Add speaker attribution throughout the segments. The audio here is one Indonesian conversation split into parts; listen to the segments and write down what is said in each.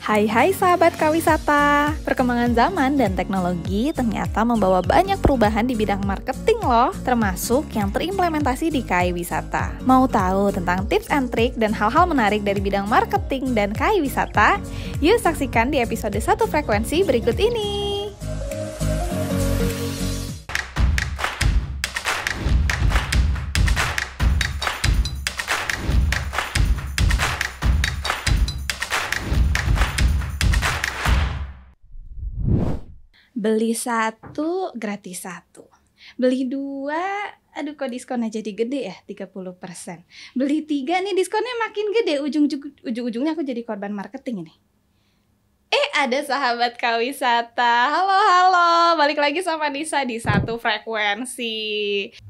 Speaker 1: Hai sahabat Kawisata. Perkembangan zaman dan teknologi ternyata membawa banyak perubahan di bidang marketing loh, termasuk yang terimplementasi di KAI Wisata. Mau tahu tentang tips and trik dan hal-hal menarik dari bidang marketing dan KAI Wisata? Yuk saksikan di episode 1 Frekuensi berikut ini. Beli 1, gratis 1. Beli 2, aduh kok diskonnya jadi gede ya, 30%. Beli 3 nih diskonnya makin gede, ujung-ujungnya aku jadi korban marketing ini. Ada sahabat Kawisata. Halo, balik lagi sama Nisa di 1 Frekuensi.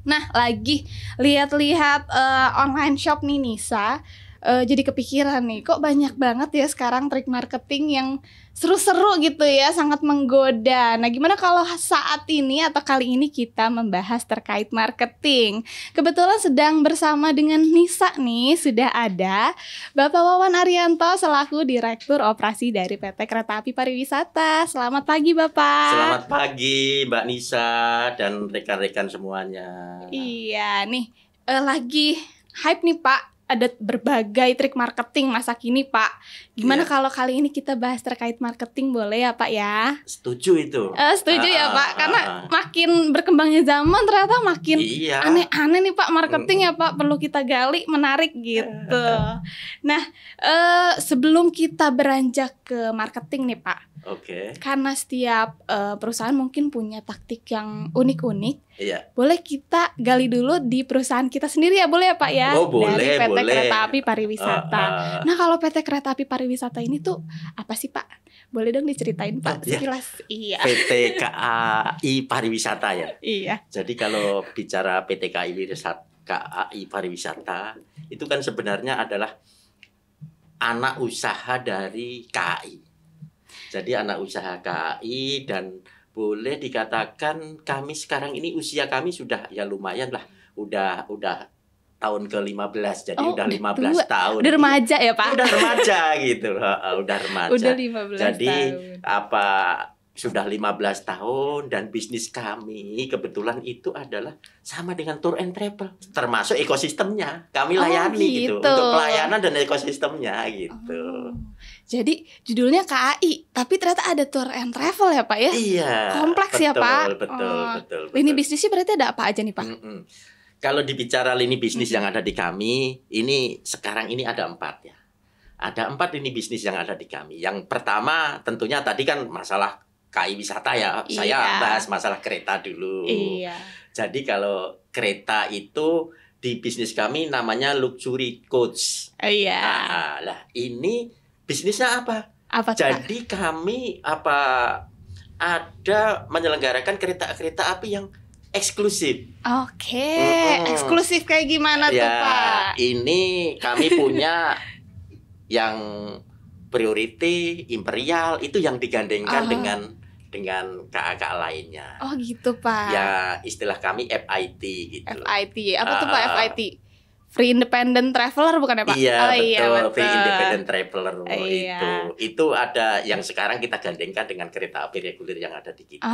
Speaker 1: Nah, lagi lihat-lihat online shop nih Nisa. Jadi kepikiran nih, kok banyak banget ya sekarang trik marketing yang seru-seru gitu ya, sangat menggoda. Nah, gimana kalau saat ini atau kali ini kita membahas terkait marketing? Kebetulan sedang bersama dengan Nisa nih, sudah ada Bapak Wawan Arianto selaku Direktur Operasi dari PT Kereta Api Pariwisata. Selamat pagi Bapak.
Speaker 2: Selamat pagi Mbak Nisa dan rekan-rekan semuanya.
Speaker 1: Iya nih, lagi hype nih Pak. Ada berbagai trik marketing masa kini Pak. Gimana kalau kali ini kita bahas terkait marketing, boleh ya Pak ya?
Speaker 2: Setuju itu.
Speaker 1: Setuju ya Pak, karena makin berkembangnya zaman ternyata makin aneh-aneh nih Pak marketing ya Pak. Perlu kita gali, menarik gitu. Nah, sebelum kita beranjak ke marketing nih Pak, karena setiap perusahaan mungkin punya taktik yang unik-unik. Boleh kita gali dulu di perusahaan kita sendiri ya, boleh ya Pak ya?
Speaker 2: Boleh,
Speaker 1: dari PT
Speaker 2: boleh.
Speaker 1: Kereta Api Pariwisata. Nah, kalau PT Kereta Api Pariwisata ini tuh apa sih Pak? Boleh dong diceritain Pak sekilas. Iya.
Speaker 2: PT KAI Pariwisata ya.
Speaker 1: Iya.
Speaker 2: Jadi kalau bicara PT KAI Pariwisata itu kan sebenarnya adalah anak usaha dari KAI. Jadi anak usaha KAI, dan boleh dikatakan kami sekarang ini usia kami sudah ya lumayan lah, udah tahun ke-15, jadi udah 15 tahun.
Speaker 1: Udah remaja ya Pak?
Speaker 2: Udah remaja gitu, udah remaja.
Speaker 1: Udah 15
Speaker 2: jadi,
Speaker 1: tahun.
Speaker 2: Sudah 15 tahun, dan bisnis kami kebetulan itu adalah sama dengan tour and travel, termasuk ekosistemnya kami layani gitu, untuk pelayanan dan ekosistemnya gitu.
Speaker 1: Jadi judulnya KAI, tapi ternyata ada tour and travel ya Pak ya?
Speaker 2: Iya.
Speaker 1: Kompleks ya Pak?
Speaker 2: Betul.
Speaker 1: Lini bisnisnya berarti ada apa aja nih Pak?
Speaker 2: Kalau dibicara lini bisnis yang ada di kami, ini sekarang ini ada 4 ya. Ada 4 lini bisnis yang ada di kami. Yang pertama tentunya tadi kan masalah KAI Wisata ya. Saya bahas masalah kereta dulu.
Speaker 1: Iya.
Speaker 2: Jadi kalau kereta itu di bisnis kami namanya luxury coach.
Speaker 1: Iya.
Speaker 2: Lah ini bisnisnya apa? Jadi kami ada menyelenggarakan kereta-kereta api yang eksklusif.
Speaker 1: Eksklusif kayak gimana tuh Pak?
Speaker 2: Ini kami punya yang priority, imperial, itu yang digandengkan dengan KA lainnya.
Speaker 1: Oh gitu Pak.
Speaker 2: Ya istilah kami FIT gitu.
Speaker 1: FIT, apa tuh Pak FIT? Free Independent Traveler bukan ya Pak?
Speaker 2: Iya, betul. Free Independent Traveler
Speaker 1: Iya.
Speaker 2: Itu ada yang sekarang kita gandengkan dengan kereta api reguler yang ada di kita.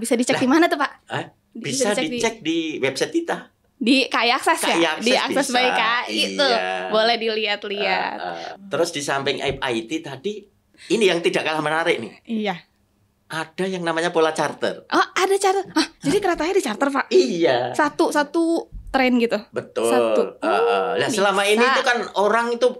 Speaker 1: Bisa dicek di mana tuh Pak?
Speaker 2: Bisa dicek di website kita.
Speaker 1: Di KAI Akses ya? Di Akses by KAI itu. Boleh dilihat-lihat.
Speaker 2: Terus di samping FIT tadi, ini yang tidak kalah menarik nih.
Speaker 1: Iya.
Speaker 2: Ada yang namanya pola charter.
Speaker 1: Ada charter. Jadi keretanya di charter Pak?
Speaker 2: Iya.
Speaker 1: Satu train gitu.
Speaker 2: Betul. Selama ini itu kan orang itu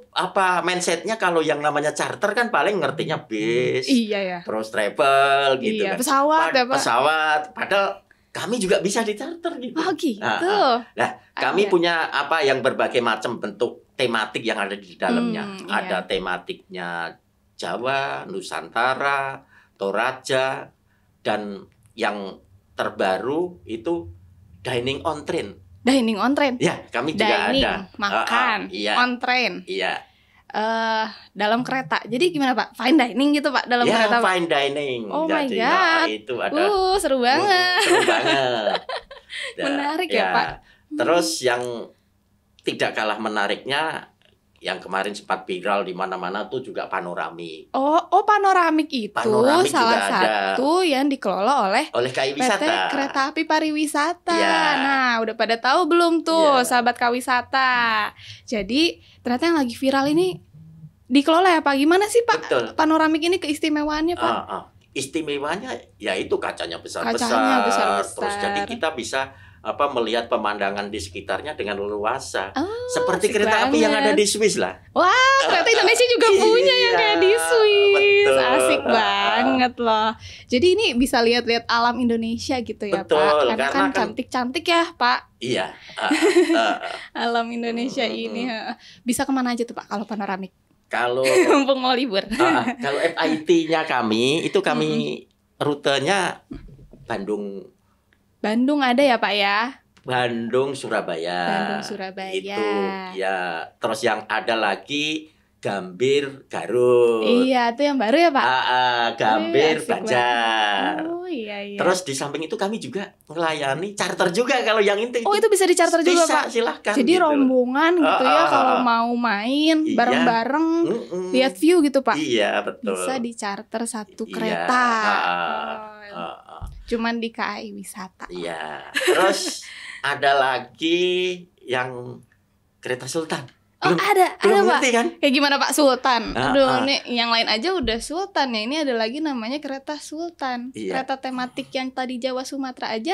Speaker 2: mindsetnya kalau yang namanya charter kan paling ngertinya bis.
Speaker 1: Iya ya.
Speaker 2: Terus travel gitu kan.
Speaker 1: Pesawat ya Pak.
Speaker 2: Pesawat. Padahal kami juga bisa di charter gitu.
Speaker 1: Oh gitu.
Speaker 2: Kami punya yang berbagai macam bentuk tematik yang ada di dalamnya. Ada tematiknya Jawa, Nusantara, Toraja, dan yang terbaru itu dining on train.
Speaker 1: Dining on train?
Speaker 2: Ya, kami juga ada.
Speaker 1: Makan, on train.
Speaker 2: Iya.
Speaker 1: Dalam kereta. Jadi gimana Pak? Fine dining gitu Pak dalam kereta?
Speaker 2: Ya, fine dining.
Speaker 1: Oh my God.
Speaker 2: Itu ada.
Speaker 1: Seru banget.
Speaker 2: Seru banget.
Speaker 1: Menarik ya Pak.
Speaker 2: Terus yang tidak kalah menariknya yang kemarin sempat viral di mana-mana tuh juga panoramik.
Speaker 1: Oh, panoramik itu
Speaker 2: Panoramik
Speaker 1: salah
Speaker 2: juga ada.
Speaker 1: satu yang dikelola oleh
Speaker 2: Oleh KAI
Speaker 1: PT
Speaker 2: Wisata.
Speaker 1: Kereta Api Pariwisata.
Speaker 2: Iya.
Speaker 1: Nah, udah pada tahu belum tuh,
Speaker 2: Iya.
Speaker 1: sahabat Kawisata? Jadi, ternyata yang lagi viral ini dikelola ya, Pak? Gimana sih, Pak?
Speaker 2: Betul.
Speaker 1: Panoramik ini keistimewaannya, Pak?
Speaker 2: Istimewanya ya itu kacanya besar-besar.
Speaker 1: Kacanya besar-besar.
Speaker 2: Terus jadi kita bisa melihat pemandangan di sekitarnya dengan leluasa.
Speaker 1: Oh,
Speaker 2: Seperti
Speaker 1: asik
Speaker 2: kereta api yang ada
Speaker 1: banget.
Speaker 2: di Swiss lah.
Speaker 1: Wah, ternyata Indonesia juga punya yang kayak di Swiss.
Speaker 2: Betul.
Speaker 1: Asik banget loh. Jadi ini bisa lihat-lihat alam Indonesia gitu ya,
Speaker 2: Betul,
Speaker 1: Pak? Karena
Speaker 2: karena
Speaker 1: kan
Speaker 2: kan-
Speaker 1: cantik-cantik ya, Pak.
Speaker 2: Iya.
Speaker 1: Alam Indonesia ini. Bisa kemana aja tuh, Pak, kalau panoramik?
Speaker 2: Kalau
Speaker 1: Mumpung mau libur.
Speaker 2: kalau FIT-nya kami itu rutenya
Speaker 1: Bandung ada ya, Pak ya?
Speaker 2: Bandung Surabaya.
Speaker 1: Bandung Surabaya.
Speaker 2: Itu ya. Terus yang ada lagi Gambir Garut.
Speaker 1: Iya, itu yang baru ya, Pak?
Speaker 2: Gambir
Speaker 1: asik
Speaker 2: Banjar.
Speaker 1: Oh, iya.
Speaker 2: Terus di samping itu kami juga melayani charter juga kalau yang itu.
Speaker 1: Oh, itu bisa di-charter juga,
Speaker 2: Bisa,
Speaker 1: Pak?
Speaker 2: silahkan.
Speaker 1: Jadi
Speaker 2: gitu.
Speaker 1: rombongan gitu ya, kalau mau main
Speaker 2: Iya.
Speaker 1: bareng-bareng,
Speaker 2: Mm-mm.
Speaker 1: lihat view gitu, Pak?
Speaker 2: Iya, betul.
Speaker 1: Bisa di-charter satu
Speaker 2: Iya.
Speaker 1: kereta.
Speaker 2: Ah.
Speaker 1: Cuman di KAI Wisata.
Speaker 2: Iya. Terus ada lagi yang kereta Sultan.
Speaker 1: Oh, ada
Speaker 2: belum
Speaker 1: Pak.
Speaker 2: ngerti kan?
Speaker 1: Kayak gimana Pak, Sultan? Aduh,
Speaker 2: Ah.
Speaker 1: nih yang lain aja udah Sultan ya. Ini ada lagi namanya kereta Sultan.
Speaker 2: Iya.
Speaker 1: Kereta tematik yang tadi Jawa Sumatera aja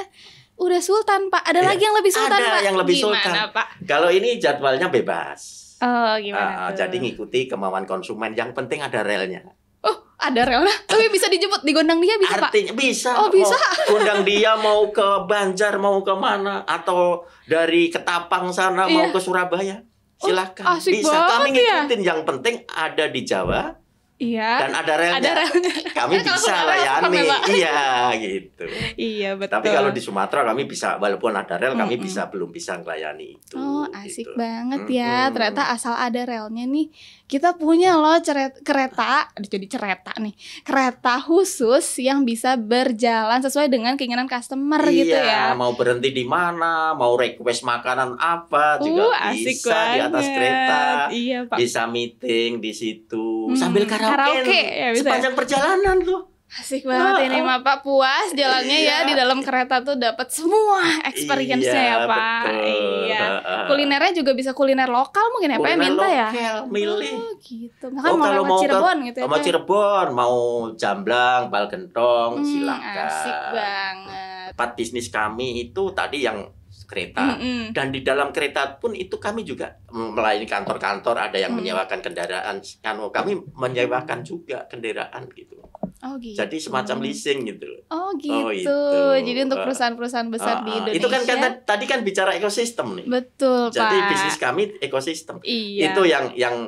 Speaker 1: udah Sultan, Pak. Ada
Speaker 2: Iya,
Speaker 1: lagi yang lebih Sultan,
Speaker 2: ada
Speaker 1: Pak.
Speaker 2: yang lebih
Speaker 1: Gimana,
Speaker 2: Sultan.
Speaker 1: Pak?
Speaker 2: Kalau ini jadwalnya bebas.
Speaker 1: Oh, gimana tuh?
Speaker 2: Jadi ngikuti kemauan konsumen. Yang penting ada relnya.
Speaker 1: Oh, ada relnya. Tapi bisa dijemput, digondang dia bisa, Pak?
Speaker 2: Artinya bisa.
Speaker 1: Oh, bisa.
Speaker 2: Mau undang dia mau ke Banjar, mau ke mana, atau dari Ketapang sana mau
Speaker 1: Iya.
Speaker 2: ke Surabaya. Silahkan.
Speaker 1: asik
Speaker 2: Bisa.
Speaker 1: banget
Speaker 2: Kami
Speaker 1: ya.
Speaker 2: ngikutin. Yang penting ada di Jawa
Speaker 1: Iya.
Speaker 2: dan ada relnya.
Speaker 1: Ada relnya.
Speaker 2: Kami
Speaker 1: Kalau
Speaker 2: bisa
Speaker 1: rel
Speaker 2: layani.
Speaker 1: rame, Pak.
Speaker 2: Iya, gitu.
Speaker 1: Iya, betul.
Speaker 2: Tapi kalau di Sumatera kami bisa, walaupun ada rel, kami
Speaker 1: Mm-mm.
Speaker 2: belum bisa melayani itu.
Speaker 1: Oh, asik
Speaker 2: gitu.
Speaker 1: banget ya.
Speaker 2: Mm-mm.
Speaker 1: Ternyata asal ada relnya nih, kita punya loh kereta, aduh, jadi cereta nih. Kereta khusus yang bisa berjalan sesuai dengan keinginan customer gitu ya.
Speaker 2: Mau berhenti di mana, mau request makanan apa juga
Speaker 1: Asik
Speaker 2: bisa di atas
Speaker 1: banget.
Speaker 2: kereta.
Speaker 1: Iya, Pak.
Speaker 2: Bisa meeting di situ
Speaker 1: Hmm,
Speaker 2: sambil karaoke,
Speaker 1: ya bisa.
Speaker 2: sepanjang perjalanan tuh.
Speaker 1: Asik banget ini mah Pak, puas jalannya ya
Speaker 2: Iya.
Speaker 1: di dalam kereta tuh dapat semua experience-nya ya, Pak.
Speaker 2: betul.
Speaker 1: Iya. Kulinernya juga bisa kuliner lokal mungkin ya, Pak,
Speaker 2: Kuliner
Speaker 1: minta ya.
Speaker 2: lokal, milih.
Speaker 1: Oh, gitu. Misalkan mau
Speaker 2: kalau
Speaker 1: lewat
Speaker 2: mau ke-
Speaker 1: Cirebon gitu ya.
Speaker 2: Mau
Speaker 1: Pak.
Speaker 2: Cirebon, mau Jamblang, Balgentong, silakan.
Speaker 1: Asik banget.
Speaker 2: Tempat bisnis kami itu tadi yang kereta.
Speaker 1: Mm-mm.
Speaker 2: Dan di dalam kereta pun itu kami juga melayani kantor-kantor, ada yang menyewakan kendaraan. Kami menyewakan juga kendaraan gitu.
Speaker 1: Oh gitu.
Speaker 2: Jadi semacam leasing gitu loh.
Speaker 1: Oh gitu.
Speaker 2: itu.
Speaker 1: Jadi untuk perusahaan-perusahaan besar di Indonesia.
Speaker 2: Itu kan tadi kan bicara ekosistem nih.
Speaker 1: Betul,
Speaker 2: Jadi
Speaker 1: Pak.
Speaker 2: bisnis kami ekosistem.
Speaker 1: Iya.
Speaker 2: Itu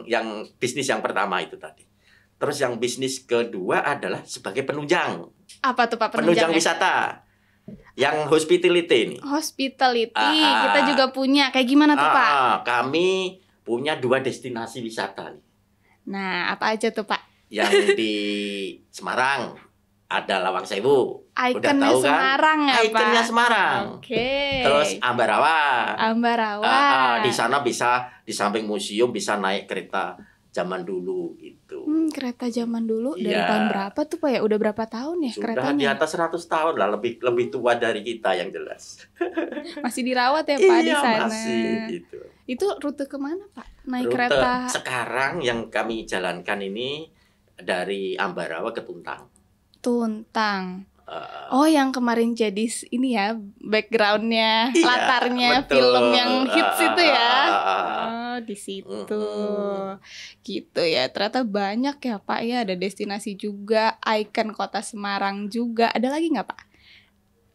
Speaker 2: yang bisnis yang pertama itu tadi. Terus yang bisnis kedua adalah sebagai penunjang.
Speaker 1: Apa tuh Pak
Speaker 2: Penunjang
Speaker 1: penunjangnya?
Speaker 2: wisata. Yang hospitality ini.
Speaker 1: Hospitality kita juga punya. Kayak gimana tuh, Pak?
Speaker 2: Kami punya 2 destinasi wisata nih.
Speaker 1: Nah, apa aja tuh, Pak?
Speaker 2: Yang di Semarang ada Lawang Sewu.
Speaker 1: Ikonnya
Speaker 2: tahu kan?
Speaker 1: Semarang ya, Pak?
Speaker 2: Ikonnya Semarang.
Speaker 1: Oke.
Speaker 2: Terus Ambarawa.
Speaker 1: Ambarawa.
Speaker 2: Di sana bisa di samping museum bisa naik kereta zaman dulu gitu.
Speaker 1: Kereta zaman dulu dari
Speaker 2: Iya.
Speaker 1: tahun berapa tuh, Pak ya? Udah berapa tahun ya
Speaker 2: Sudah di
Speaker 1: keretanya?
Speaker 2: atas 100 tahun lah, lebih tua dari kita yang jelas.
Speaker 1: Masih dirawat ya, Pak, di
Speaker 2: Iya,
Speaker 1: sana.
Speaker 2: masih gitu.
Speaker 1: Itu rute kemana, Pak? Naik
Speaker 2: Rute
Speaker 1: kereta.
Speaker 2: sekarang yang kami jalankan ini dari Ambarawa ke Tuntang.
Speaker 1: Tuntang.
Speaker 2: Eh,
Speaker 1: Oh, yang kemarin jadi ini ya, backgroundnya,
Speaker 2: Iya,
Speaker 1: latarnya
Speaker 2: betul.
Speaker 1: film yang hits itu ya.
Speaker 2: Ah.
Speaker 1: Oh, di situ.
Speaker 2: Mm-mm.
Speaker 1: Gitu ya. Ternyata banyak ya, Pak ya. Ada destinasi juga, ikon kota Semarang juga. Ada lagi nggak, Pak?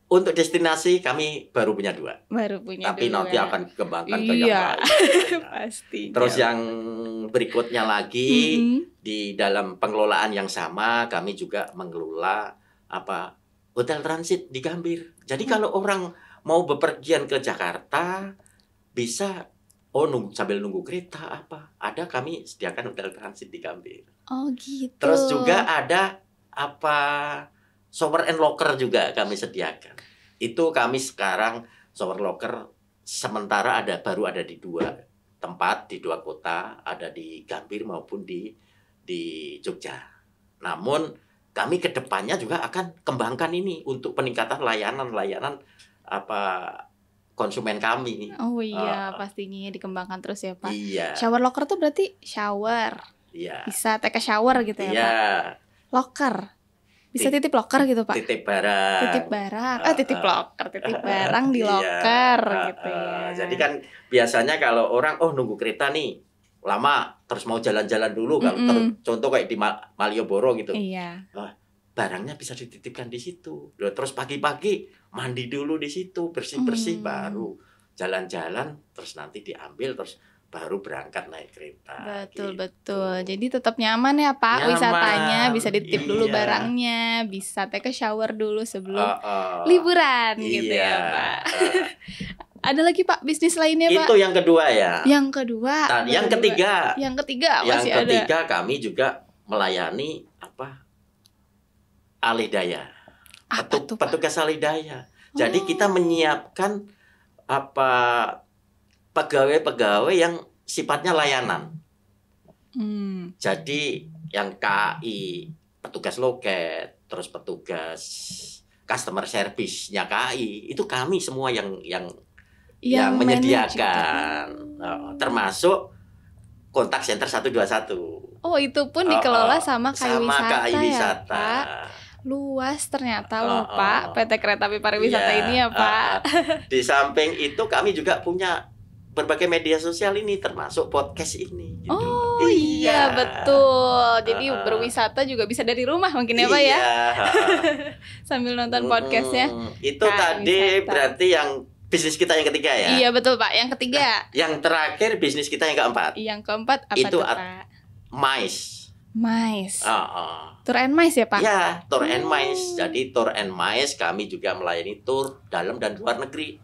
Speaker 2: Untuk destinasi kami baru punya 2.
Speaker 1: Baru punya
Speaker 2: Tapi
Speaker 1: dua.
Speaker 2: nanti akan dikembangkan ke yang
Speaker 1: Iya.
Speaker 2: lain.
Speaker 1: Pasti.
Speaker 2: Terus yang berikutnya lagi
Speaker 1: Mm-mm.
Speaker 2: di dalam pengelolaan yang sama kami juga mengelola hotel transit di Gambir. Jadi kalau orang mau bepergian ke Jakarta bisa sambil nunggu kereta ada kami sediakan hotel transit di Gambir.
Speaker 1: Oh, gitu.
Speaker 2: Terus juga ada shower and locker juga kami sediakan. Itu kami sekarang shower locker sementara baru ada di 2 tempat di 2 kota, ada di Gambir maupun di Jogja. Namun kami ke depannya juga akan kembangkan ini untuk peningkatan layanan konsumen kami.
Speaker 1: Oh iya, pastinya dikembangkan terus ya Pak.
Speaker 2: Iya.
Speaker 1: Shower locker tuh berarti shower.
Speaker 2: Iya.
Speaker 1: Bisa take a shower gitu ya Pak.
Speaker 2: Iya.
Speaker 1: Locker. Bisa titip locker gitu Pak.
Speaker 2: Titip barang.
Speaker 1: Titip barang. Titip locker, titip barang di locker gitu ya.
Speaker 2: Jadi kan biasanya kalau orang nunggu kereta nih lama, terus mau jalan-jalan dulu kan, contoh kayak di Malioboro gitu.
Speaker 1: Iya.
Speaker 2: Barangnya bisa dititipkan di situ. Terus pagi-pagi mandi dulu di situ, bersih-bersih, baru jalan-jalan, terus nanti diambil, terus baru berangkat naik kereta.
Speaker 1: Betul. Jadi tetap nyaman ya Pak, wisatanya, bisa dititip dulu barangnya, bisa take a shower dulu sebelum liburan gitu ya Pak. Ada lagi Pak bisnis lainnya Pak?
Speaker 2: Itu yang kedua ya.
Speaker 1: Yang kedua.
Speaker 2: Nah, yang ketiga.
Speaker 1: Yang ketiga masih ada.
Speaker 2: Yang ketiga kami juga melayani alih daya. Petugas alih daya. Jadi kita menyiapkan pegawai-pegawai yang sifatnya layanan. Jadi yang KI, petugas loket, terus petugas customer service-nya KI, itu kami semua yang menyediakan, termasuk kontak center 121.
Speaker 1: Oh, itu pun dikelola sama KAI Wisata,
Speaker 2: Wisata
Speaker 1: ya Pak. Luas ternyata loh Pak, PT Kereta Api Pariwisata ini ya Pak.
Speaker 2: Di samping itu kami juga punya berbagai media sosial ini, termasuk podcast ini. Gitu.
Speaker 1: Oh iya betul. Jadi berwisata juga bisa dari rumah mungkin ya Pak ya. Sambil nonton podcastnya.
Speaker 2: Itu tadi wisata. Berarti yang bisnis kita yang ketiga ya.
Speaker 1: Iya betul Pak. Yang ketiga.
Speaker 2: Yang terakhir bisnis kita yang keempat.
Speaker 1: Yang keempat apa
Speaker 2: itu
Speaker 1: tuh Pak?
Speaker 2: Mais.
Speaker 1: Tour and Mais ya Pak?
Speaker 2: Ya, Tour and Mais. Jadi Tour and Mais kami juga melayani tour dalam dan luar negeri.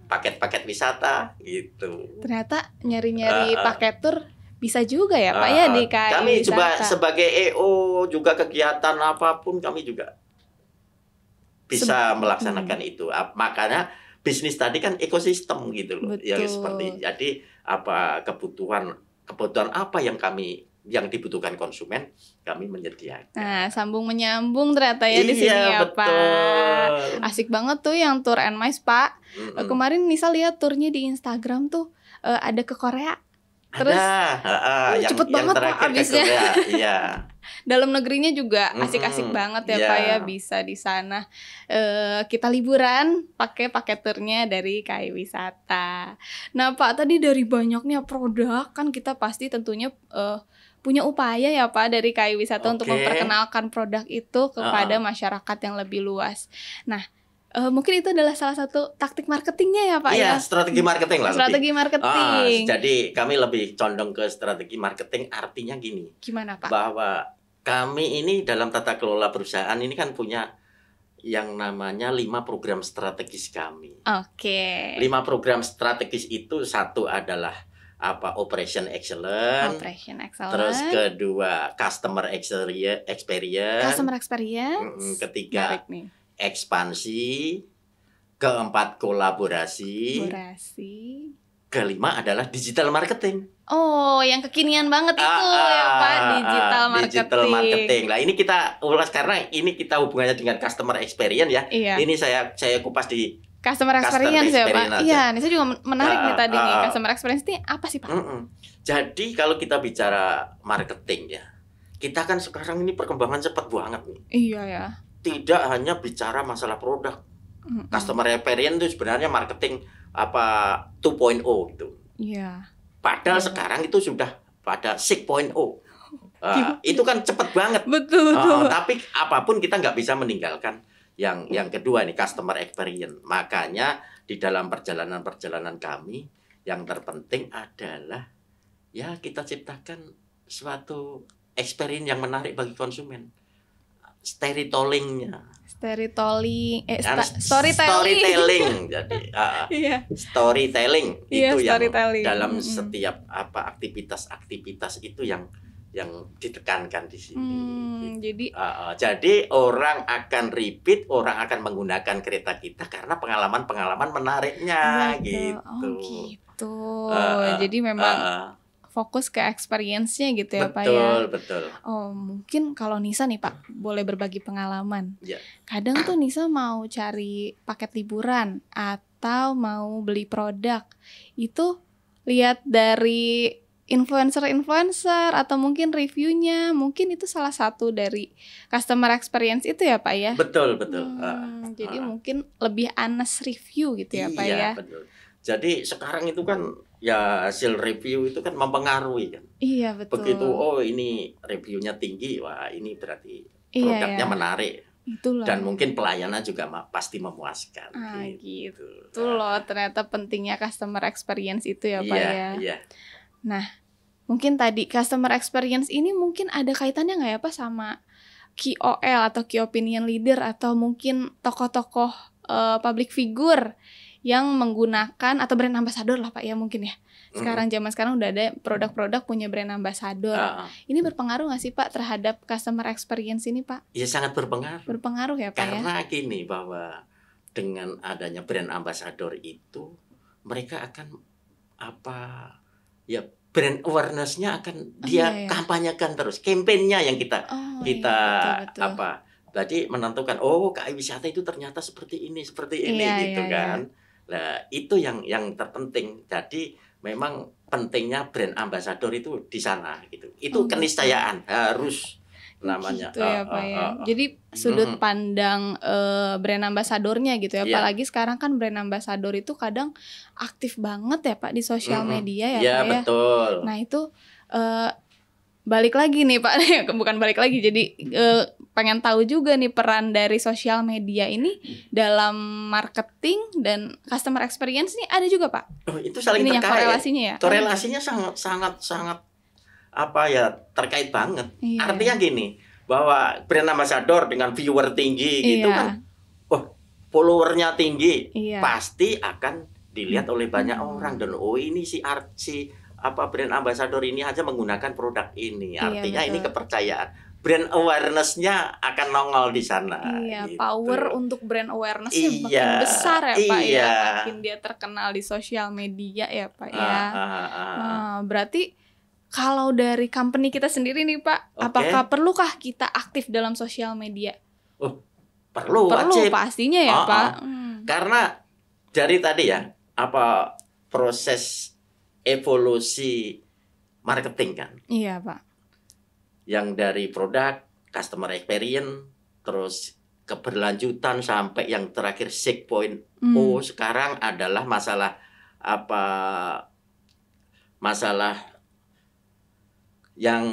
Speaker 2: Paket-paket wisata gitu.
Speaker 1: Ternyata nyari-nyari paket tour bisa juga ya Pak ya di KAI
Speaker 2: Kami
Speaker 1: Wisata.
Speaker 2: juga sebagai EO juga kegiatan apapun kami juga bisa melaksanakan itu. Makanya bisnis tadi kan ekosistem gitu loh.
Speaker 1: Betul.
Speaker 2: Yang seperti jadi kebutuhan apa yang dibutuhkan konsumen kami menyediakan.
Speaker 1: Nah, sambung menyambung ternyata ya di sini ya
Speaker 2: betul.
Speaker 1: Pak. Asik banget tuh yang Tour and Mais Pak. Kemarin Nisa lihat turnya di Instagram tuh ada ke Korea. Terus cepet banget Pak abisnya.
Speaker 2: Iya.
Speaker 1: Dalam negerinya juga asik-asik banget ya Pak ya, bisa di sana kita liburan pakai paket turnya dari KAI Wisata. Nah Pak, tadi dari banyaknya produk kan kita pasti tentunya punya upaya ya Pak dari KAI Wisata untuk memperkenalkan produk itu kepada masyarakat yang lebih luas. Nah, mungkin itu adalah salah satu taktik marketingnya ya Pak ya?
Speaker 2: Iya, strategi marketing lah.
Speaker 1: Strategi marketing.
Speaker 2: Jadi kami lebih condong ke strategi marketing, artinya gini.
Speaker 1: Gimana Pak?
Speaker 2: Bahwa kami ini dalam tata kelola perusahaan ini kan punya yang namanya 5 program strategis kami. 5 program strategis itu, satu adalah Operation Excellence. Terus kedua Customer Experience. Ketiga ekspansi. Keempat kolaborasi. Kelima adalah digital marketing.
Speaker 1: Oh, yang kekinian banget itu ya Pak, digital marketing.
Speaker 2: Nah, ini kita ulas karena ini kita hubungannya dengan customer experience ya.
Speaker 1: Iya.
Speaker 2: Ini saya kupas di
Speaker 1: customer experience ya Pak. Iya, ini saya juga menarik nih tadi nih. Customer experience ini apa sih Pak?
Speaker 2: Jadi kalau kita bicara marketing ya, kita kan sekarang ini perkembangan cepat banget nih.
Speaker 1: Iya ya.
Speaker 2: Tidak hanya bicara masalah produk. Customer experience itu sebenarnya marketing 2.0 gitu.
Speaker 1: Iya.
Speaker 2: Padahal sekarang itu sudah pada 6.0. Itu kan cepat banget.
Speaker 1: Betul.
Speaker 2: Tapi apapun kita nggak bisa meninggalkan yang kedua nih, customer experience. Makanya di dalam perjalanan kami yang terpenting adalah ya kita ciptakan suatu experience yang menarik bagi konsumen. Storytelling. Jadi storytelling itu yang dalam setiap aktivitas itu yang yang ditekankan di sini.
Speaker 1: Jadi
Speaker 2: orang akan repeat, orang akan menggunakan kereta kita karena pengalaman-pengalaman menariknya
Speaker 1: betul.
Speaker 2: gitu.
Speaker 1: Oh gitu.
Speaker 2: Uh,
Speaker 1: Jadi memang fokus ke experience-nya gitu ya Pak ya.
Speaker 2: Betul.
Speaker 1: Oh mungkin kalau Nisa nih Pak boleh berbagi pengalaman.
Speaker 2: Ya.
Speaker 1: Kadang tuh Nisa mau cari paket liburan atau mau beli produk, itu lihat dari influencer atau mungkin reviewnya, mungkin itu salah satu dari customer experience itu ya Pak ya.
Speaker 2: Betul.
Speaker 1: Jadi mungkin lebih honest review gitu ya Pak ya.
Speaker 2: Iya betul. Jadi sekarang itu kan ya hasil review itu kan mempengaruhi kan.
Speaker 1: Iya betul.
Speaker 2: Begitu ini reviewnya tinggi, wah ini berarti produknya menarik.
Speaker 1: Itulah.
Speaker 2: Dan mungkin pelayanan juga pasti memuaskan.
Speaker 1: Gitu loh, ternyata pentingnya customer experience itu ya Pak ya.
Speaker 2: Iya.
Speaker 1: Nah, mungkin tadi customer experience ini mungkin ada kaitannya nggak ya Pak sama KOL atau Key Opinion Leader atau mungkin tokoh-tokoh public figure yang menggunakan atau brand ambassador lah Pak ya mungkin ya. Zaman sekarang udah ada produk-produk punya brand ambassador. Ini berpengaruh nggak sih Pak terhadap customer experience ini Pak?
Speaker 2: Ya sangat berpengaruh.
Speaker 1: Berpengaruh ya Pak ya.
Speaker 2: Karena gini bahwa dengan adanya brand ambassador itu mereka akan brand awareness-nya akan kampanyekan terus, kampanyenya yang kita betul. Jadi menentukan KAI wisata itu ternyata seperti ini gitu kan. Nah, itu yang terpenting. Jadi memang pentingnya brand ambassador itu di sana gitu. Itu keniscayaan harus namanya.
Speaker 1: Gitu ya Pak ya. Jadi sudut pandang brand ambassadornya gitu ya. Apalagi sekarang kan brand ambassador itu kadang aktif banget ya Pak di sosial media ya Pak ya.
Speaker 2: Betul.
Speaker 1: Nah itu balik lagi nih Pak, bukan balik lagi. Jadi pengen tahu juga nih peran dari sosial media ini dalam marketing dan customer experience nih ada juga Pak.
Speaker 2: Itu saling terkait.
Speaker 1: Korelasinya ya.
Speaker 2: Korelasinya sangat terkait banget.
Speaker 1: Iya.
Speaker 2: Artinya gini, bahwa brand ambassador dengan viewer tinggi gitu kan, followernya tinggi, pasti akan dilihat oleh banyak orang dan ini si brand ambassador ini aja menggunakan produk ini. Artinya ini kepercayaan. Brand awareness-nya akan nongol di sana.
Speaker 1: Iya,
Speaker 2: gitu.
Speaker 1: Power untuk brand awareness-nya makin besar ya Pak ya. Makin dia terkenal di sosial media ya Pak ya. Berarti kalau dari company kita sendiri nih Pak, apakah perlukah kita aktif dalam sosial media?
Speaker 2: Perlu
Speaker 1: wajib. Pastinya ya Pak.
Speaker 2: Karena dari tadi ya, proses evolusi marketing kan.
Speaker 1: Iya Pak.
Speaker 2: Yang dari produk, customer experience, terus keberlanjutan sampai yang terakhir sick point. Sekarang adalah masalah yang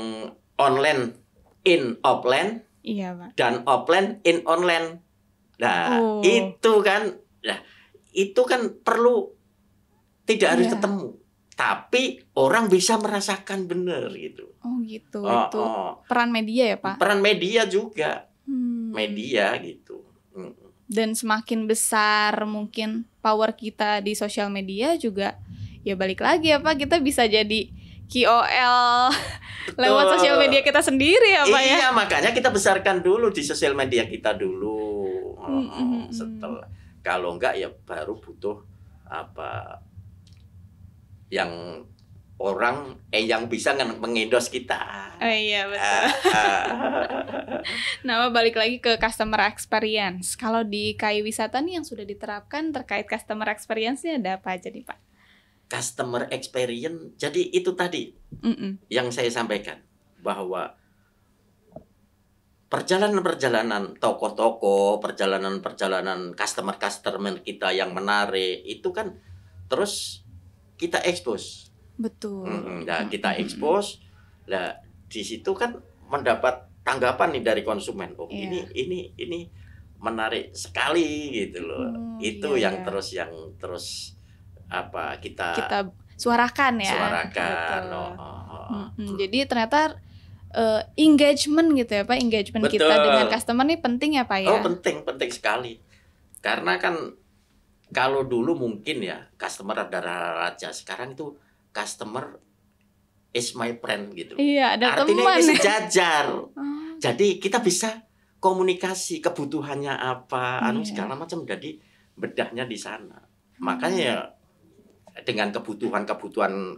Speaker 2: online in offline,
Speaker 1: Pak.
Speaker 2: Dan offline in online. Nah, itu kan perlu tidak harus ketemu, tapi orang bisa merasakan benar gitu.
Speaker 1: Itu peran media ya Pak.
Speaker 2: Peran media juga, media gitu.
Speaker 1: Dan semakin besar mungkin power kita di sosial media juga, ya balik lagi ya Pak, kita bisa jadi KOL lewat sosial media kita sendiri ya Pak ya.
Speaker 2: Iya, makanya kita besarkan dulu di sosial media kita dulu. Setelah, kalau enggak ya baru butuh yang orang yang bisa mengendos kita.
Speaker 1: Iya betul. Nah, balik lagi ke customer experience. Kalau di KAI Wisata nih yang sudah diterapkan terkait customer experience-nya ada apa aja nih Pak?
Speaker 2: Customer experience, jadi itu tadi yang saya sampaikan, bahwa perjalanan toko-toko, perjalanan customer kita yang menarik itu kan terus kita expose.
Speaker 1: Betul.
Speaker 2: Nah, kita expose, nah di situ kan mendapat tanggapan nih dari konsumen. Ini menarik sekali gitu loh. Itu yang terus kita
Speaker 1: suarakan ya.
Speaker 2: Suarakan.
Speaker 1: Jadi ternyata engagement gitu ya Pak, engagement kita dengan customer nih penting ya Pak ya.
Speaker 2: Penting sekali. Karena kan kalau dulu mungkin ya customer adalah raja, sekarang itu customer is my friend gitu.
Speaker 1: Iya, ada
Speaker 2: Artinya
Speaker 1: teman.
Speaker 2: ini sejajar.
Speaker 1: Oh,
Speaker 2: Jadi kita bisa komunikasi kebutuhannya apa,
Speaker 1: Iya.
Speaker 2: segala macam, jadi bedahnya di sana. Makanya dengan kebutuhan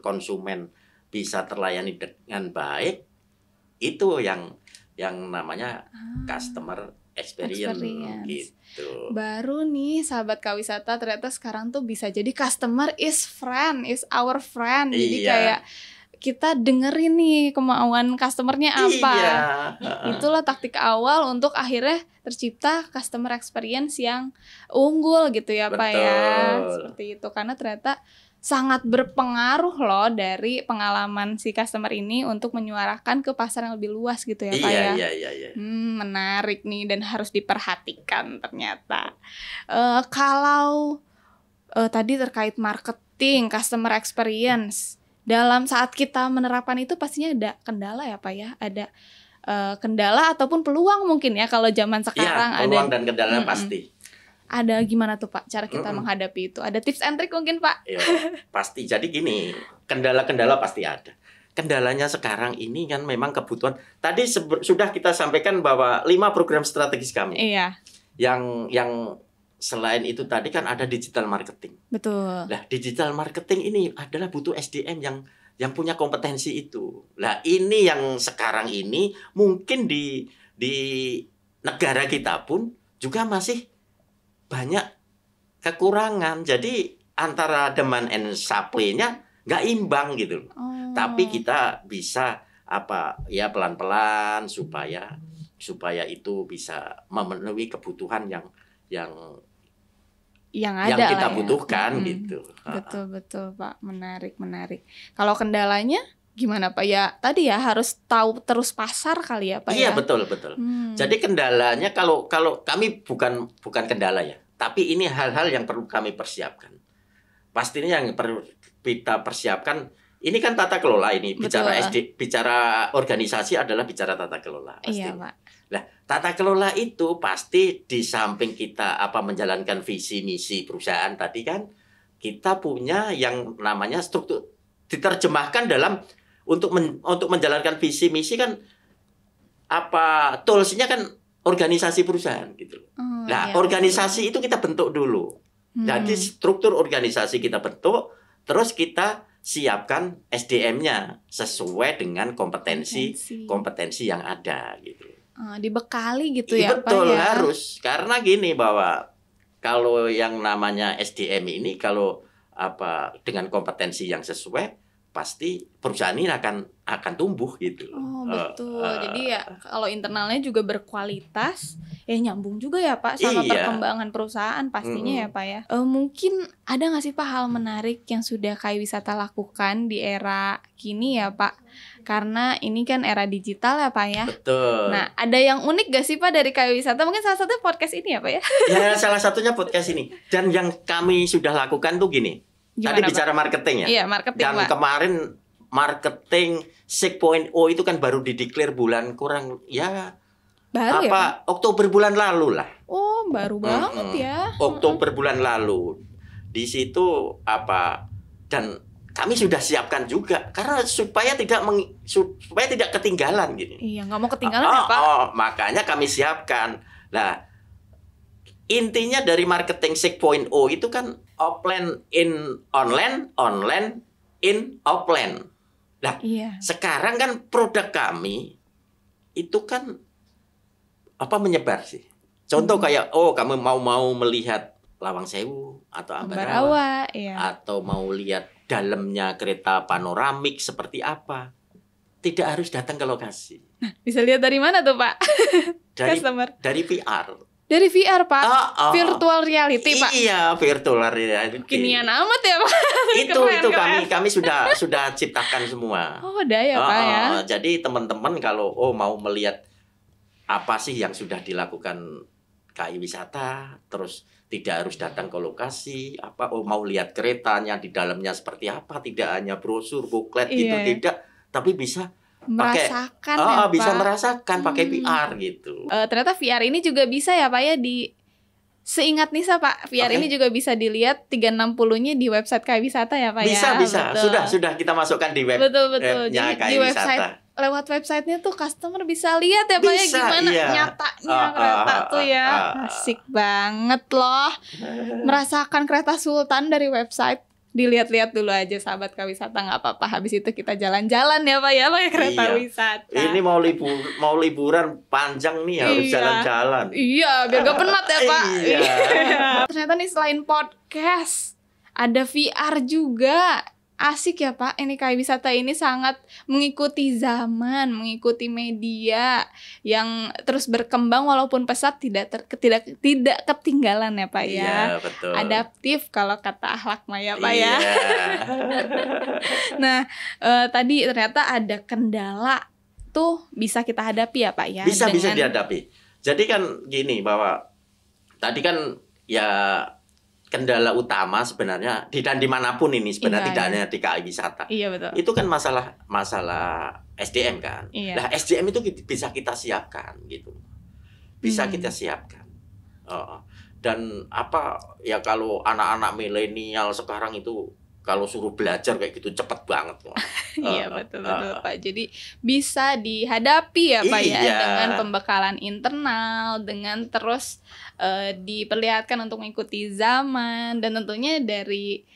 Speaker 2: konsumen bisa terlayani dengan baik, itu yang namanya customer experience gitu.
Speaker 1: Baru nih sahabat Kak Wisata, ternyata sekarang tuh bisa jadi customer is friend, is our friend. Jadi
Speaker 2: Iya.
Speaker 1: kayak kita dengerin nih kemauan customernya apa.
Speaker 2: Iya.
Speaker 1: Itulah taktik awal untuk akhirnya tercipta customer experience yang unggul gitu ya Pak ya.
Speaker 2: Betul.
Speaker 1: Seperti itu, karena ternyata sangat berpengaruh loh dari pengalaman si customer ini untuk menyuarakan ke pasar yang lebih luas gitu ya Pak ya.
Speaker 2: Iya.
Speaker 1: Menarik nih dan harus diperhatikan ternyata. Kalau tadi terkait marketing, customer experience, dalam saat kita menerapkan itu pastinya ada kendala ya Pak ya. Ada kendala ataupun peluang mungkin ya kalau zaman sekarang.
Speaker 2: Iya, peluang dan kendala pasti.
Speaker 1: Ada gimana tuh Pak cara kita menghadapi itu? Ada tips and trick mungkin Pak?
Speaker 2: Iya, pasti. Jadi gini, kendala-kendala pasti ada. Kendalanya sekarang ini kan memang kebutuhan. Tadi sudah kita sampaikan bahwa 5 program strategis kami.
Speaker 1: Iya.
Speaker 2: Yang selain itu tadi kan ada digital marketing.
Speaker 1: Betul.
Speaker 2: Nah, digital marketing ini adalah butuh SDM yang punya kompetensi itu. Nah, ini yang sekarang ini mungkin di negara kita pun juga masih banyak kekurangan. Jadi antara demand and supply-nya nggak imbang gitu. Tapi kita bisa pelan-pelan supaya itu bisa memenuhi kebutuhan yang kita butuhkan gitu.
Speaker 1: Betul Pak, menarik. Kalau kendalanya gimana Pak? Ya tadi ya harus tahu terus pasar kali ya Pak.
Speaker 2: Iya,
Speaker 1: ya?
Speaker 2: betul. Jadi kendalanya kalau kami bukan kendala ya, tapi ini hal-hal yang perlu kami persiapkan. Pastinya yang perlu kita persiapkan ini kan tata kelola ini. Bicara organisasi adalah bicara tata kelola.
Speaker 1: Iya Pak.
Speaker 2: Nah, tata kelola itu pasti di samping kita menjalankan visi misi perusahaan tadi kan, kita punya yang namanya struktur, diterjemahkan dalam untuk menjalankan visi misi kan toolsnya kan organisasi perusahaan gitu. Nah, organisasi itu kita bentuk dulu. Jadi struktur organisasi kita bentuk, terus kita siapkan SDM-nya sesuai dengan kompetensi yang ada gitu.
Speaker 1: Dibekali gitu ya
Speaker 2: Betul,
Speaker 1: Pak ya.
Speaker 2: harus. Karena gini bahwa kalau yang namanya SDM ini kalau dengan kompetensi yang sesuai, pasti perusahaan ini akan tumbuh gitu.
Speaker 1: Betul. Jadi ya kalau internalnya juga berkualitas, ya nyambung juga ya Pak sama perkembangan perusahaan pastinya ya Pak ya. Mungkin ada nggak sih Pak hal menarik yang sudah KAI Wisata lakukan di era kini ya Pak? Karena ini kan era digital ya Pak ya.
Speaker 2: Betul.
Speaker 1: Nah, ada yang unik gak sih Pak dari KAI Wisata? Mungkin salah satunya podcast ini ya Pak ya?
Speaker 2: Ya, salah satunya podcast ini. Dan yang kami sudah lakukan tuh gini. Tadi bicara marketing ya.
Speaker 1: Iya, marketing
Speaker 2: Dan
Speaker 1: Pak.
Speaker 2: kemarin marketing 6.0 itu kan baru dideklar bulan kurang ya.
Speaker 1: Baru ya?
Speaker 2: Oktober bulan lalu lah.
Speaker 1: Oh, baru banget ya.
Speaker 2: Oktober bulan lalu. Di situ dan kami sudah siapkan juga karena supaya tidak ketinggalan gini.
Speaker 1: Iya, nggak mau ketinggalan ya Pak.
Speaker 2: Makanya kami siapkan. Nah, intinya dari marketing 6.0 itu kan offline in online, online in offline. Nah, sekarang kan produk kami itu kan menyebar sih. Contoh kayak kamu mau melihat Lawang Sewu atau Ambarawa, atau mau lihat dalamnya kereta panoramik seperti apa, tidak harus datang ke lokasi.
Speaker 1: Nah, bisa lihat dari mana tuh Pak?
Speaker 2: Dari VR.
Speaker 1: Dari VR Pak? Virtual reality Pak?
Speaker 2: Iya, virtual reality.
Speaker 1: Kinian amat ya Pak?
Speaker 2: Itu kami sudah ciptakan semua.
Speaker 1: Udah ya Pak ya.
Speaker 2: Jadi teman-teman kalau mau melihat apa sih yang sudah dilakukan KAI Wisata, terus tidak harus datang ke lokasi, mau lihat keretanya di dalamnya seperti apa, tidak hanya brosur, booklet gitu, tidak, tapi bisa
Speaker 1: merasakan
Speaker 2: bisa merasakan pakai VR gitu.
Speaker 1: Ternyata VR ini juga bisa ya Pak ya Seingat Nisa Pak, VR ini juga bisa dilihat 360-nya di website KAI Wisata ya Pak
Speaker 2: bisa,
Speaker 1: ya?
Speaker 2: Bisa, sudah kita masukkan di web.
Speaker 1: Betul. Jadi di website, lewat websitenya tuh customer bisa lihat ya Pak ya gimana nyatanya kereta tuh ya. Asik banget loh. Merasakan kereta Sultan dari website. Dilihat-lihat dulu aja sahabat KAI Wisata, nggak apa-apa. Habis itu kita jalan-jalan ya Pak ya, pakai kereta wisata.
Speaker 2: Ini mau liburan panjang nih, harus jalan-jalan.
Speaker 1: Iya, biar gak penat ya Pak. Iya. Ternyata nih selain podcast, ada VR juga. Asik ya Pak, ini KAI Wisata ini sangat mengikuti zaman, mengikuti media yang terus berkembang walaupun pesat tidak ketinggalan ya Pak ya.
Speaker 2: Iya, betul.
Speaker 1: Adaptif kalau kata akhlak Maya Pak ya. Nah, tadi ternyata ada kendala tuh bisa kita hadapi ya Pak ya.
Speaker 2: Bisa dihadapi. Jadi kan gini, bahwa tadi kan ya kendala utama sebenarnya dan dimanapun ini sebenarnya tidak hanya di KAI Wisata.
Speaker 1: Iya betul.
Speaker 2: Itu kan masalah SDM kan.
Speaker 1: Iya.
Speaker 2: Nah SDM itu bisa kita siapkan gitu, bisa kita siapkan. Dan apa ya, kalau anak-anak milenial sekarang itu kalau suruh belajar kayak gitu cepet banget.
Speaker 1: Iya betul Pak. Jadi bisa dihadapi ya Pak ya, dengan pembekalan internal, dengan terus diperlihatkan untuk mengikuti zaman, dan tentunya dari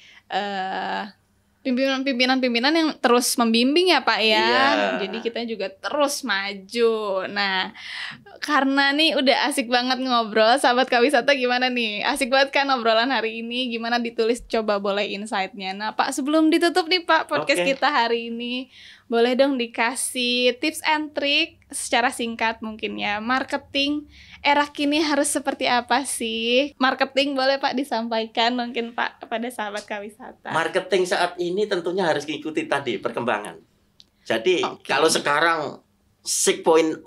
Speaker 1: pimpinan-pimpinan yang terus membimbing ya Pak ya.
Speaker 2: Iya.
Speaker 1: Jadi kita juga terus maju. Nah, karena nih udah asik banget ngobrol, sahabat KAI Wisata, gimana nih? Asik banget kan obrolan hari ini? Gimana ditulis, coba boleh insight-nya. Nah Pak, sebelum ditutup nih Pak podcast kita hari ini, boleh dong dikasih tips and trick secara singkat mungkin ya. Marketing era kini harus seperti apa sih? Marketing boleh Pak disampaikan mungkin Pak kepada sahabat KAI Wisata.
Speaker 2: Marketing saat ini tentunya harus mengikuti tadi perkembangan. Jadi kalau sekarang 6.0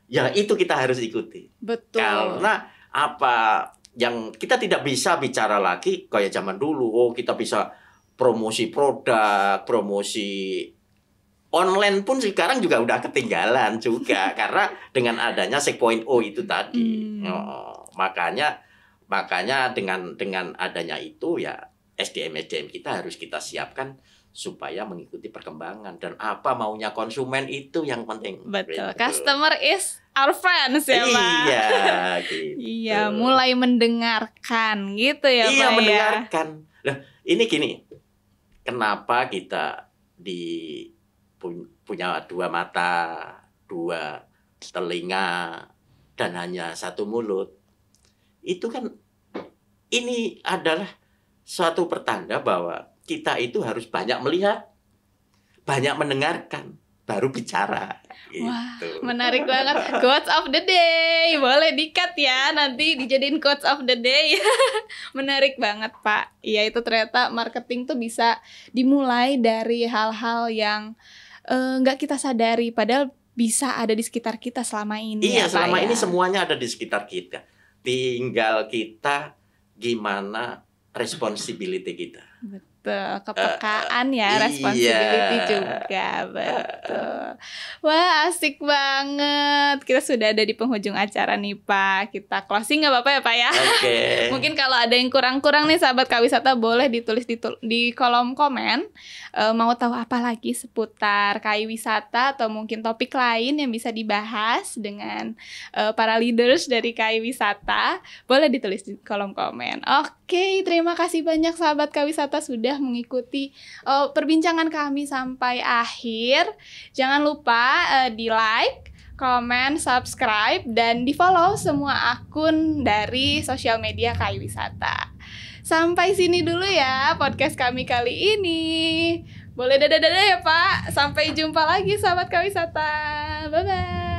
Speaker 2: ya itu kita harus ikuti.
Speaker 1: Betul.
Speaker 2: Karena apa yang kita tidak bisa bicara lagi kayak zaman dulu. Kita bisa promosi produk, promosi online pun sekarang juga udah ketinggalan juga karena dengan adanya 6.0 itu tadi. Makanya dengan adanya itu ya SDM kita harus kita siapkan supaya mengikuti perkembangan dan apa maunya konsumen itu yang penting.
Speaker 1: Betul. Customer is our friends ya Pak.
Speaker 2: Iya, gitu.
Speaker 1: Iya, mulai mendengarkan gitu ya Pak.
Speaker 2: Iya, mendengarkan. Loh, ini gini. Kenapa kita punya 2 mata, 2 telinga, dan hanya 1 mulut? Itu kan ini adalah suatu pertanda bahwa kita itu harus banyak melihat, banyak mendengarkan, baru bicara. Gitu.
Speaker 1: Wah, menarik banget. Quotes of the day. Boleh di-cut ya, nanti dijadiin quotes of the day. Menarik banget Pak. Iya, itu ternyata marketing tuh bisa dimulai dari hal-hal yang nggak kita sadari, padahal bisa ada di sekitar kita selama ini.
Speaker 2: Iya,
Speaker 1: ya,
Speaker 2: selama
Speaker 1: Pak,
Speaker 2: ini
Speaker 1: ya?
Speaker 2: semuanya ada di sekitar kita. Tinggal kita gimana responsibility kita.
Speaker 1: Betul, kepekaan ya, responsibility juga, betul. Wah, asik banget. Kita sudah ada di penghujung acara nih Pak. Kita closing nggak apa-apa ya Pak ya?
Speaker 2: Oke.
Speaker 1: Mungkin kalau ada yang kurang-kurang nih sahabat KAI Wisata, boleh ditulis di kolom komen. Mau tahu apa lagi seputar KAI Wisata atau mungkin topik lain yang bisa dibahas dengan para leaders dari KAI Wisata, boleh ditulis di kolom komen. Oke, terima kasih banyak sahabat KAI Wisata sudah mengikuti perbincangan kami sampai akhir. Jangan lupa di like, komen, subscribe, dan di follow semua akun dari sosial media KAI Wisata. Sampai sini dulu ya podcast kami kali ini. Boleh dadah-dadah ya Pak. Sampai jumpa lagi sahabat KAI Wisata. Bye-bye.